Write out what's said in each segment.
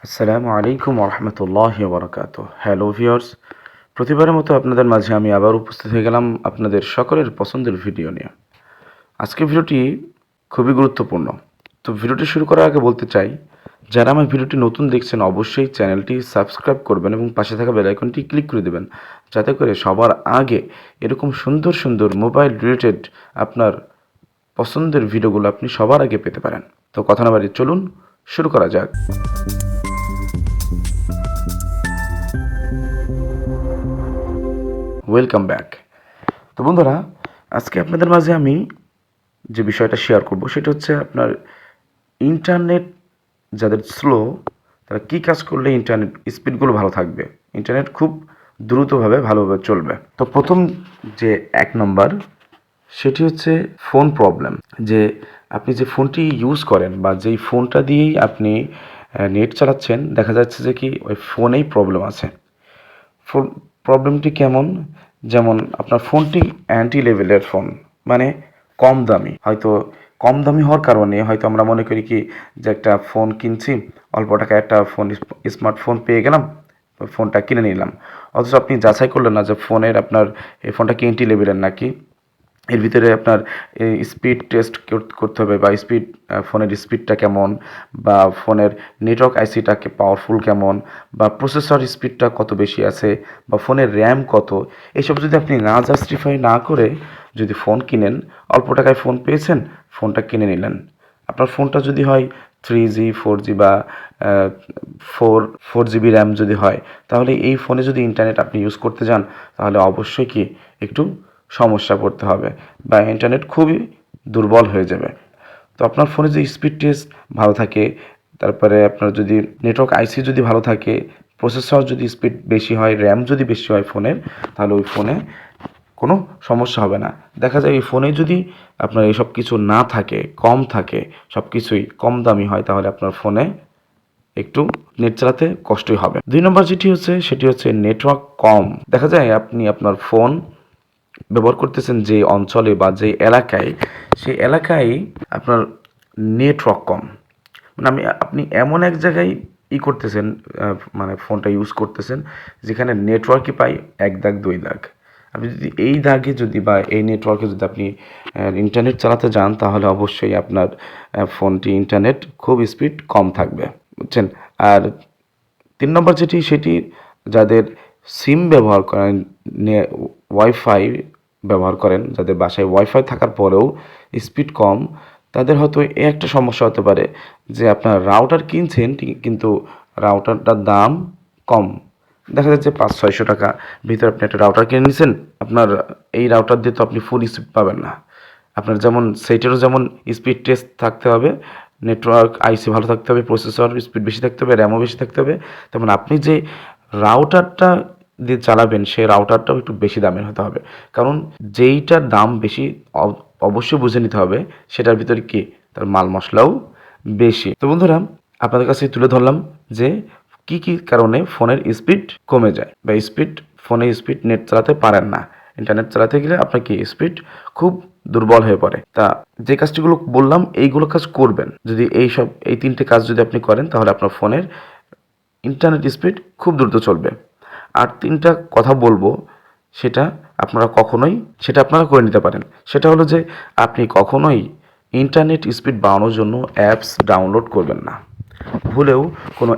আসসালামু আলাইকুম ওরহমতুল্লাহি ওবরাকাতুহ। হ্যালো ভিউয়ার্স, প্রতিবারের মতো আপনাদের মাঝে আমি আবার উপস্থিত হয়ে গেলাম আপনাদের সকলের পছন্দের ভিডিও নিয়ে। আজকের ভিডিওটি খুবই গুরুত্বপূর্ণ। তো ভিডিওটি শুরু করার আগে বলতে চাই, যারা আমার ভিডিওটি নতুন দেখছেন অবশ্যই চ্যানেলটি সাবস্ক্রাইব করবেন এবং পাশে থাকা বেল আইকনটি ক্লিক করে দেবেন, যাতে করে সবার আগে এরকম সুন্দর সুন্দর মোবাইল রিলেটেড আপনার পছন্দের ভিডিওগুলো আপনি সবার আগে পেতে পারেন। তো কথা না বাড়িয়ে চলুন শুরু করা যাক। Welcome back. তো বন্ধুরা, আজকে আপনাদের মাঝে আমি যে বিষয়টা শেয়ার করব সেটা হচ্ছে আপনার ইন্টারনেট যাদের স্লো, তারা কী কাজ করলে ইন্টারনেট স্পিডগুলো ভালো থাকবে, ইন্টারনেট খুব দ্রুতভাবে ভালোভাবে চলবে। তো প্রথম যে এক নম্বর সেটি হচ্ছে ফোন প্রবলেম। যে আপনি যে ফোনটি ইউজ করেন বা যেই ফোনটা দিয়েই আপনি নেট চালাচ্ছেন, দেখা যাচ্ছে যে কি ওই ফোনেই প্রবলেম আছে। ফোন প্রবলেমটি কেমন? যেমন আপনার ফোনটি অ্যান্টি লেভেলের ফোন, মানে কম দামি। হয়তো কম দামি হওয়ার কারণে হয়তো আমরা মনে করি কি যে একটা ফোন কিনছি, অল্প টাকায় একটা ফোন স্মার্টফোন পেয়ে গেলাম, ফোনটা কিনে নিলাম। অথচ আপনি যাচাই করলেন না যে ফোনের আপনার এই ফোনটা কি অ্যান্টি লেভেলের নাকি। এর ভিতরে আপনার স্পিড টেস্ট করতে হবে, বা স্পিড ফোনের স্পিডটা কেমন, বা ফোনের নেটওয়ার্ক আইসিটাকে পাওয়ারফুল কেমন, বা প্রসেসর স্পিডটা কত বেশি আছে, বা ফোনের র্যাম কত। এসব যদি আপনি না জাস্টিফাই না করে যদি ফোন কিনেন, অল্প টাকায় ফোন পেয়েছেন, ফোনটা কিনে নিলেন। আপনার ফোনটা যদি হয় 3G 4G বা ফোর জিবি র্যাম যদি হয়, তাহলে এই ফোনে যদি ইন্টারনেট আপনি ইউজ করতে যান, তাহলে অবশ্যই কি একটু সমস্যা পড়তে হবে, বা ইন্টারনেট খুবই দুর্বল হয়ে যাবে। তো আপনার ফোনে যদি স্পিড টেস্ট ভালো থাকে, তারপরে আপনার যদি নেটওয়ার্ক আইসি যদি ভালো থাকে, প্রসেসর যদি স্পিড বেশি হয়, র্যাম যদি বেশি হয় ফোনের, তাহলে ওই ফোনে কোনো সমস্যা হবে না। দেখা যায় এই ফোনে যদি আপনার এসব কিছু না থাকে, কম থাকে, সব কিছুই কম দামি হয়, তাহলে আপনার ফোনে একটু নেট চালাতে কষ্টই হবে। 2 নম্বর যেটি হচ্ছে সেটি হচ্ছে নেটওয়ার্ক কম। দেখা যায় আপনি আপনার ফোন ব্যবহার করতেছেন যে অঞ্চলে বা যে এলাকায়, সেই এলাকায় আপনার নেটওয়ার্ক কম। মানে আপনি এমন এক জায়গায় করতেছেন, মানে ফোনটা ইউজ করতেছেন যেখানে নেটওয়ার্কই পাই 1 দাগ 2 দাগ। আপনি যদি এই দাগে যদি বা এই নেটওয়ার্কে যদি আপনি ইন্টারনেট চালাতে যান, তাহলে অবশ্যই আপনার ফোনটি ইন্টারনেট খুব স্পিড কম থাকবে, বুঝছেন? আর 3 নম্বর যেটি সেটি যাদের সিম ব্যবহার করেন, ওয়াইফাই ব্যবহার করেন, যাদের বাসায় ওয়াইফাই থাকার পরেও স্পিড কম, তাদের হয়তো এই একটা সমস্যা হতে পারে যে আপনার রাউটার কিনছেন কিন্তু রাউটারটার দাম কম। দেখা যাচ্ছে 500-600 টাকা ভিতরে আপনি একটা রাউটার কিনে নিয়েছেন, আপনার এই রাউটার দিয়ে তো আপনি ফুল স্পিড পাবেন না। আপনার যেমন সেইটারও যেমন স্পিড টেস্ট থাকতে হবে, নেটওয়ার্ক আইসি ভালো থাকতে হবে, প্রসেসর স্পিড বেশি থাকতে হবে, র্যামও বেশি থাকতে হবে, তেমন আপনি যে রাউটারটা দিয়ে চালাবেন সেই রাউটারটাও একটু বেশি দামের হতে হবে। কারণ যেইটার দাম বেশি অবশ্যই বুঝে নিতে হবে সেটার ভিতরে কি তার মাল মশলাও বেশি। তো বন্ধুরা, আপনাদের কাছে তুলে ধরলাম যে কি কি কারণে ফোনের স্পিড কমে যায়, বা ফোনে স্পিড নেট চালাতে পারেন না। ইন্টারনেট চালাতে গেলে আপনার কি স্পিড খুব দুর্বল হয়ে পড়ে। তা যে কাজটিগুলো বললাম এইগুলো কাজ করবেন, যদি এই 3টে কাজ যদি আপনি করেন, তাহলে আপনার ফোনের ইন্টারনেট স্পিড খুব দ্রুত চলবে। আর 3টা কথা বলবো, সেটা আপনারা করে নিতে পারেন। সেটা হলো যে আপনি কখনোই ইন্টারনেট স্পিড বাড়ানোর জন্য অ্যাপস ডাউনলোড করবেন না। ভুলেও কোনো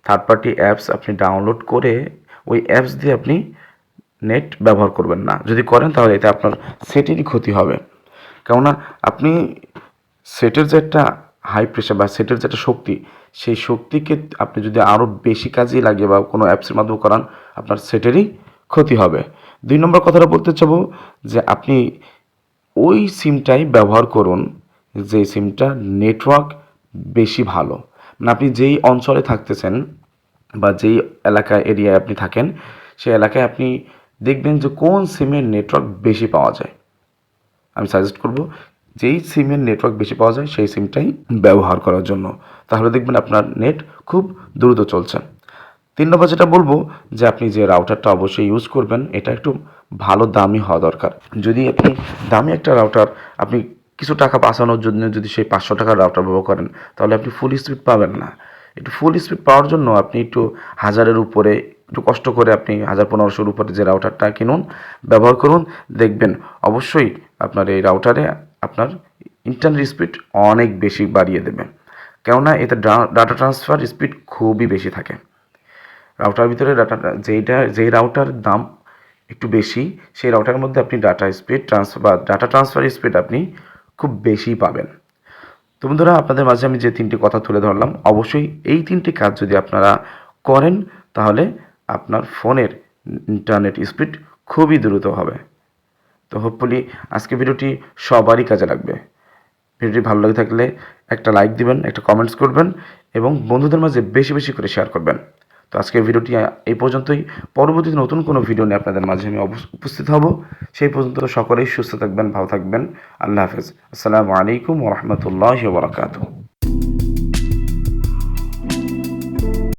থার্ড পার্টি অ্যাপস আপনি ডাউনলোড করে ওই অ্যাপস দিয়ে আপনি নেট ব্যবহার করবেন না। যদি করেন তাহলে এতে আপনার সেটেরই ক্ষতি হবে। কেননা আপনি সেটের যে একটা হাই প্রেশার বা সেটের যে একটা শক্তি, সেই শক্তিকে আপনি যদি আরও বেশি কাজে লাগিয়ে বা কোনো অ্যাপসের মাধ্যমে করান, আপনার সেটেরই ক্ষতি হবে। 2 নম্বর কথাটা বলতে চাবো যে আপনি ওই সিমটাই ব্যবহার করুন যে সিমটা নেটওয়ার্ক বেশি ভালো। মানে আপনি যেই অঞ্চলে থাকতেছেন বা যেই এরিয়ায় আপনি থাকেন, সেই এলাকায় আপনি দেখবেন যে কোন সিমের নেটওয়ার্ক বেশি পাওয়া যায়। আমি সাজেস্ট করব যেই সিমের নেটওয়ার্ক বেশি পাওয়া যায় সেই সিমটাই ব্যবহার করার জন্য। তাহলে দেখবেন আপনার নেট খুব দ্রুত চলছে। 3 নম্বর যেটা বলবো যে আপনি যে রাউটারটা অবশ্যই ইউজ করবেন, এটা একটু ভালো দামি হওয়া দরকার। যদি আপনি দামি একটা রাউটার, আপনি কিছু টাকা বাঁচানোর জন্য যদি সেই 500 টাকার রাউটার ব্যবহার করেন, তাহলে আপনি ফুল স্পিড পাবেন না। একটু ফুল স্পিড পাওয়ার জন্য আপনি একটু 1000-এর উপরে একটু কষ্ট করে আপনি 1500-র উপরে যে রাউটারটা কিনুন, ব্যবহার করুন, দেখবেন অবশ্যই আপনার এই রাউটারে আপনার ইন্টারনেট স্পিড অনেক বেশি বাড়িয়ে দেবে। কেননা এতে ডাটা ট্রান্সফার স্পিড খুবই বেশি থাকে। রাউটার ভিতরে যেই রাউটার দাম একটু বেশি, সেই রাউটারের মধ্যে আপনি ডাটা ট্রান্সফার স্পিড আপনি খুব বেশি পাবেন। তো বন্ধুরা, আপনাদের মাঝে আমি যে 3টি কথা তুলে ধরলাম, অবশ্যই এই 3টি কাজ যদি আপনারা করেন তাহলে আপনার ফোনের ইন্টারনেট স্পিড খুবই দ্রুত হবে। তো হোপফুলি আজকে ভিডিওটি সবারই কাজে লাগবে। ভিডিওটি ভালো লাগে থাকলে একটা লাইক দিবেন, একটা কমেন্টস করবেন এবং বন্ধুদের মাঝে বেশি বেশি করে শেয়ার করবেন। তো আজকের ভিডিওটি এই পর্যন্তই। পরবর্তীতে নতুন কোনো ভিডিও নিয়ে আপনাদের মাঝে আমি উপস্থিত হব। সেই পর্যন্ত সকলেই সুস্থ থাকবেন, ভালো থাকবেন। আল্লাহ হাফেজ। আসসালামু আলাইকুম ওয়া রাহমাতুল্লাহি ওয়া বারাকাতুহু।